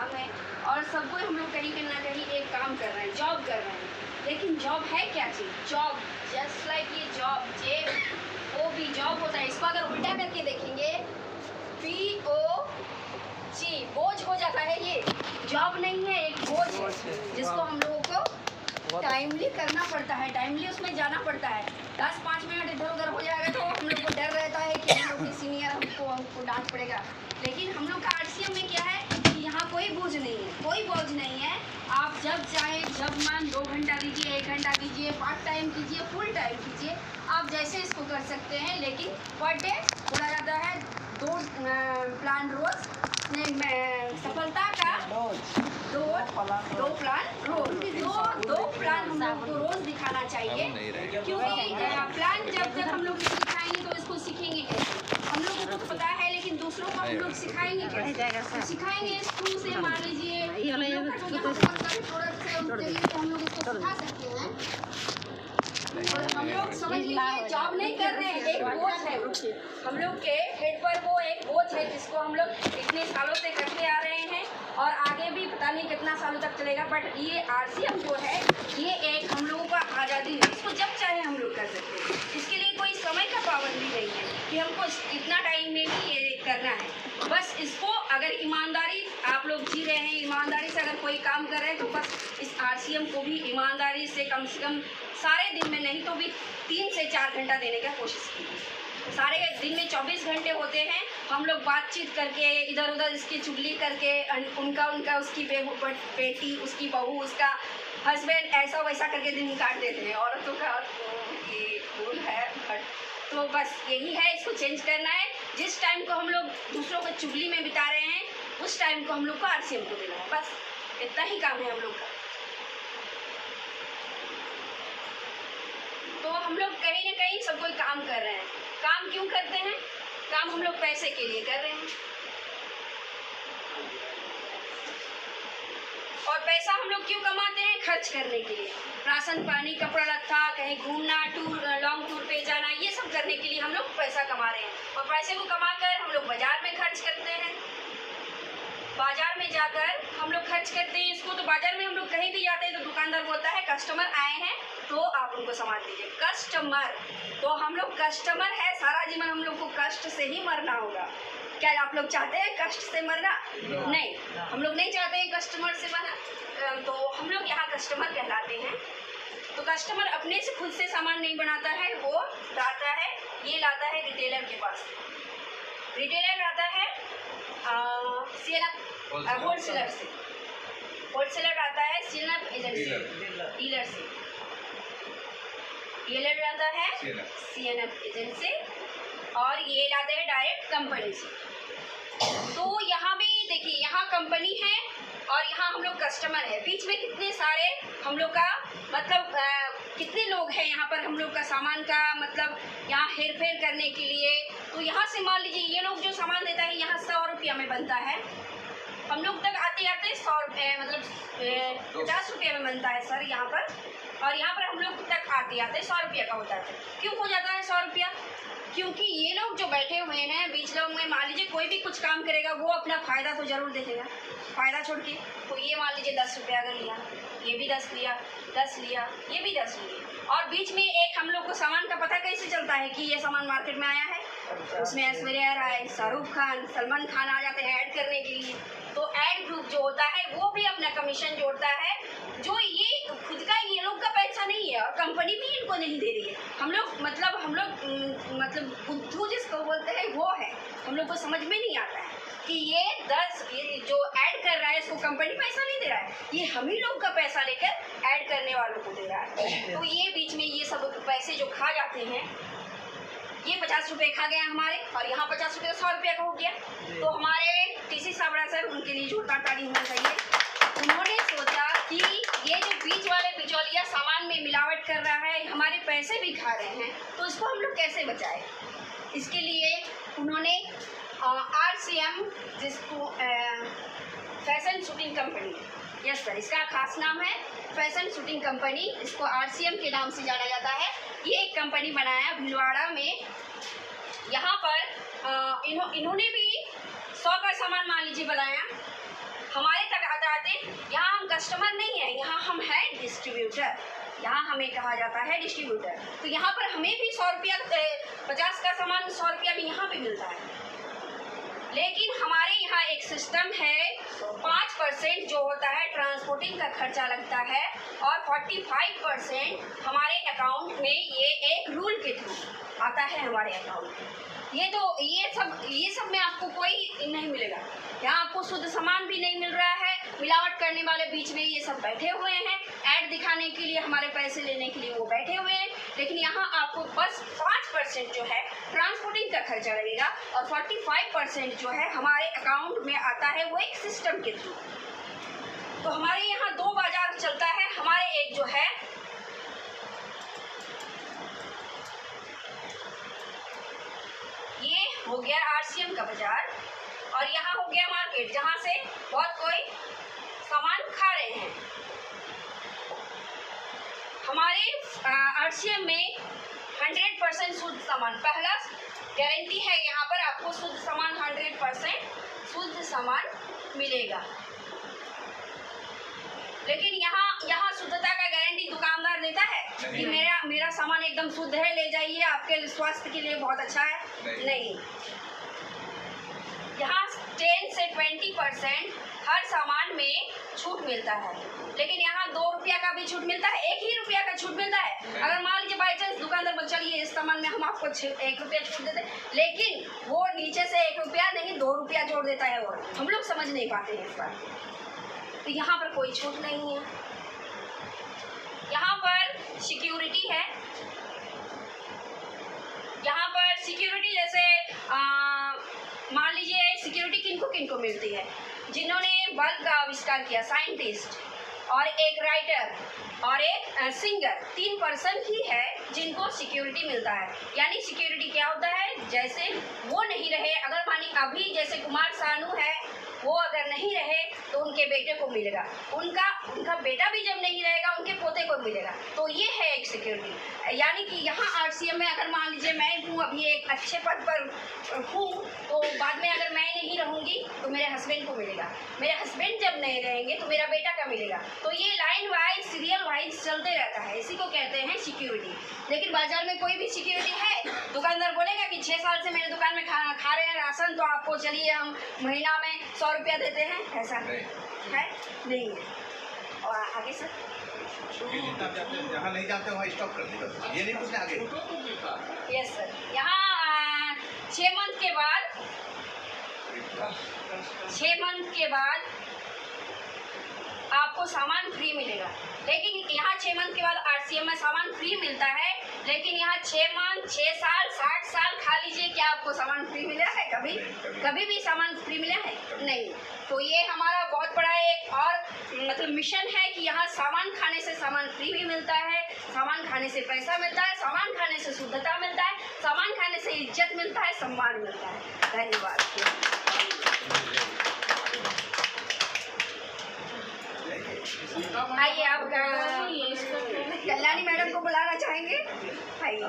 काम है और सबको हम लोग कहीं ना कहीं एक काम कर रहे हैं, जॉब कर रहे हैं। लेकिन जॉब है क्या चीज़? जॉब जस्ट लाइक ये जॉब, JOB जॉब होता है। इसको अगर उल्टा करके देखेंगे BOG, बोझ हो जाता है। ये जॉब नहीं है, एक बोझ है जिसको हम लोगों को टाइमली करना पड़ता है, टाइमली उसमें जाना पड़ता है। 10-5 मिनट इधर उधर हो जाएगा तो हम लोग को डर रहता है कि हम लोग के सीनियर हमको डांट पड़ेगा। लेकिन हम लोग का RCM में क्या है कि यहाँ कोई बोझ नहीं है, कोई बोझ नहीं है। आप जब चाहे जब मन 2 घंटा दीजिए, 1 घंटा दीजिए, पार्ट टाइम कीजिए, फुल टाइम कीजिए, आप जैसे इसको कर सकते हैं। लेकिन पर डे बोला जाता है 2 प्लान रोज, सफलता का 2 प्लान रोज, 2 प्लान हम लोग को रोज दिखाना चाहिए। क्योंकि प्लान जब तक हम लोग सिखाएंगे तो इसको सीखेंगे कैसे? हम लोगों को तो पता है लेकिन दूसरों को हम लोग सिखाएंगे कैसे? सिखाएंगे स्कूल से, मान लीजिए प्रोडक्ट से उनके लिए हम लोग इसको सिखा सकते हैं। और हम लोग समझ लीजिए जॉब नहीं कर रहे हैं, एक बोझ है हम लोग के हेड पर, वो एक बोझ है जिसको हम लोग इतने सालों से करते आ रहे हैं और आगे भी पता नहीं कितना सालों तक चलेगा। बट ये RCM जो है ये एक हम लोगों का आज़ादी है, इसको जब चाहे हम लोग कर सकते हैं। इसके लिए कोई समय का पाबंदी नहीं है कि हमको इतना टाइम में ही ये करना है। बस इसको अगर ईमानदारी आप लोग जी रहे हैं, ईमानदारी से अगर कोई काम कर रहे हैं तो बस इस RCM को भी ईमानदारी से कम सारे दिन में नहीं तो भी 3 से 4 घंटा देने का कोशिश कीजिए। सारे दिन में 24 घंटे होते हैं, हम लोग बातचीत करके इधर उधर इसकी चुगली करके उनका उसकी बेटी, उसकी बहू, उसका हस्बैंड, ऐसा वैसा करके दिन काट देते हैं। औरतों का ये रूल है, तो बस यही है, इसको चेंज करना है। जिस टाइम को हम लोग दूसरों को चुगली में बिता रहे हैं उस टाइम को हम लोग को RCM को देना है, बस इतना ही काम है हम लोग का। तो हम लोग कहीं ना कहीं सब कोई काम कर रहे हैं। काम क्यों करते हैं? काम हम लोग पैसे के लिए कर रहे हैं। और पैसा हम लोग क्यों कमाते हैं? खर्च करने के लिए, राशन पानी, कपड़ा लत्ता, कहीं घूमना, लॉन्ग टूर पे जाना, ये सब करने के लिए हम लोग पैसा कमा रहे हैं। और पैसे को कमाकर हम लोग बाजार में खर्च करते हैं। बाजार में जाकर हम लोग खर्च करते हैं इसको। तो बाजार में हम लोग कहीं भी जाते हैं तो दुकानदार बोलता है कस्टमर आए हैं तो आप उनको सामान दीजिए। कस्टमर, तो हम लोग कस्टमर है, सारा जीवन हम लोग को कष्ट से ही मरना होगा। क्या आप लोग चाहते हैं कष्ट से मरना? नहीं, हम लोग नहीं चाहते हैं कस्टमर से मरना। तो हम लोग यहाँ कस्टमर कहलाते हैं। तो कस्टमर अपने से खुद से सामान नहीं बनाता है, वो लाता है, ये लाता है रिटेलर के पास। रिटेलर आता है होलसेलर से, होलसेलर आता है सीएनएफ एजेंसी, डीलर से, डीलर आता है सीएनएफ एजेंसी से, और ये लाते हैं डायरेक्ट कंपनी से। तो यहाँ भी देखिए, यहाँ कंपनी है और यहाँ हम लोग कस्टमर है। बीच में कितने सारे हम लोग का मतलब कितने लोग हैं यहाँ पर हम लोग का सामान का मतलब यहाँ हेर फेर करने के लिए। तो यहाँ से मान लीजिए ये लोग जो सामान देता है यहाँ 100 रुपया में बनता है, हम लोग तक आते आते 100 रुपये मतलब 50 रुपये में बनता है सर यहाँ पर, और यहाँ पर हम लोग तक आते आते 100 रुपये का होता है। क्यों हो जाता है 100 रुपया? क्योंकि ये लोग जो बैठे हुए हैं बीच लोग में, मान लीजिए कोई भी कुछ काम करेगा वो अपना फ़ायदा तो ज़रूर देखेगा, फ़ायदा छोड़ के। तो ये मान लीजिए 10 रुपया अगर लिया, ये भी 10 लिया, 10 लिया, ये भी 10 लिए, और बीच में एक हम लोग को सामान का पता कैसे चलता है कि ये सामान मार्केट में आया है? उसमें ऐश्वर्या राय, शाहरुख खान, सलमान खान आ जाते हैं ऐड करने के लिए। तो ऐड ग्रुप जो होता है वो भी अपना कमीशन जोड़ता है, जो ये खुद का ये लोग का पैसा नहीं है और कंपनी भी इनको नहीं दे रही है। हम लोग मतलब बुद्धू जिसको बोलते हैं वो है, हम लोग को समझ में नहीं आता है कि ये जो ऐड कर रहा है इसको कंपनी पैसा नहीं दे रहा है, ये हम ही लोग का पैसा लेकर ऐड करने वालों को दे रहा है। तो ये बीच में ये सब पैसे जो खा जाते हैं, ये 50 रुपये खा गया हमारे, और यहाँ 50 रुपये 100 रुपये का हो गया। तो हमारे TC साबड़ा सर, उनके लिए जोरदार ताली होनी चाहिए। उन्होंने सोचा कि ये जो बीच वाले बिचौलिया सामान में मिलावट कर रहा है, हमारे पैसे भी खा रहे हैं, तो इसको हम लोग कैसे बचाएं। इसके लिए उन्होंने RCM, जिसको fashion shooting company, yes sir, इसका खास नाम है फैशन शूटिंग कंपनी, इसको RCM के नाम से जाना जाता है। ये एक कंपनी बनाया भीलवाड़ा में। यहाँ पर इन्होंने भी 100 का सामान मान लीजिए बनाया, हमारे तक कस्टमर नहीं है, यहाँ हम हैं डिस्ट्रीब्यूटर, यहाँ हमें कहा जाता है डिस्ट्रीब्यूटर। तो यहाँ पर हमें भी 100 रुपया 50 का सामान 100 रुपया भी यहाँ पे मिलता है, लेकिन हमारे यहाँ एक सिस्टम है 5% जो होता है ट्रांसपोर्टिंग का खर्चा लगता है और 45% हमारे अकाउंट में ये एक रूल के थ्रू आता है हमारे अकाउंट में। ये सब में आपको कोई नहीं मिलेगा, यहाँ आपको शुद्ध सामान भी नहीं मिल रहा है, मिलावट करने वाले बीच में ये सब बैठे हुए हैं, ऐड दिखाने के लिए हमारे पैसे लेने के लिए वो बैठे हुए हैं, लेकिन यहाँ आपको बस 5% जो है ट्रांसपोर्टिंग का खर्चा लगेगा और 45% जो है हमारे अकाउंट में आता है वो एक सिस्टम के थ्रू। तो हमारे यहाँ 2 बाजार चलता है, हमारे एक जो है ये हो गया RCM का बाजार और यहाँ हो गया मार्केट, जहाँ से बहुत कोई सामान खा रहे हैं। हमारे RCM में 100% शुद्ध सामान, पहला गारंटी है यहाँ पर आपको शुद्ध सामान 100% शुद्ध सामान मिलेगा। लेकिन यहाँ शुद्धता का गारंटी दुकानदार देता है कि मेरा सामान एकदम शुद्ध है, ले जाइए, आपके स्वास्थ्य के लिए बहुत अच्छा है। नहीं, यहाँ 10 से 20% हर सामान में छूट मिलता है, लेकिन यहाँ 2 रुपया का भी छूट मिलता है, 1 ही रुपया का छूट मिलता है। अगर मान लीजिए बाई चांस दुकानदार बोल चलिए इस सामान में हम आपको 1 रुपया छूट देते, लेकिन वो नीचे से 1 रुपया नहीं 2 रुपया जोड़ देता है, वो हम लोग समझ नहीं पाते हैं इस बात। तो यहाँ पर कोई छूट नहीं है। यहाँ पर सिक्योरिटी है, यहाँ पर सिक्योरिटी जैसे मान लीजिए सिक्योरिटी किनको मिलती है, जिन्होंने बल्ब का आविष्कार किया, साइंटिस्ट और एक राइटर और एक सिंगर, 3 पर्सन ही है जिनको सिक्योरिटी मिलता है। यानी सिक्योरिटी क्या होता है, जैसे वो नहीं रहे, अगर मानी अभी जैसे कुमार सानू है वो अगर नहीं रहे तो उनके बेटे को मिलेगा, उनका बेटा भी जब नहीं रहेगा उनके पोते को मिलेगा। तो ये है एक सिक्योरिटी। यानी कि यहाँ RCM में अगर मान लीजिए मैं हूँ अभी एक अच्छे पद पर हूँ, तो बाद में अगर मैं नहीं रहूँगी तो मेरे हस्बैंड को मिलेगा, मेरे हस्बैंड जब नहीं रहेंगे तो मेरा बेटा का मिलेगा। तो ये लाइन वाइज सीरियल वाइज चलते रहता है, इसी को कहते हैं सिक्योरिटी। लेकिन बाजार में कोई भी सिक्योरिटी है, दुकानदार बोलेगा कि 6 साल से मेरे दुकान में खा रहे हैं राशन, तो आपको चलिए हम महीना में 100 रुपया देते हैं, ऐसा है नहीं है। और आगे सर जहाँ नहीं जाते वहाँ स्टॉप कर देगा, ये नहीं पूछना आगे। यस सर, यहाँ 6 मंथ के बाद आपको सामान फ्री मिलेगा। लेकिन यहाँ 6 मंथ के बाद RCM में सामान फ्री मिलता है, लेकिन यहाँ 6 मंथ 6 साल 60 साल खा लीजिए, क्या आपको सामान फ्री मिला है? कभी भी सामान फ्री मिला है? नहीं। तो ये हमारा बहुत बड़ा एक और मतलब मिशन है कि यहाँ सामान खाने से सामान फ्री भी मिलता है, सामान खाने से पैसा मिलता है, सामान खाने से शुद्धता मिलता है, सामान खाने से इज्जत मिलता है, सम्मान मिलता है। धन्यवाद। आइए, आप कल्याणी मैडम को बुलाना चाहेंगे? आइए।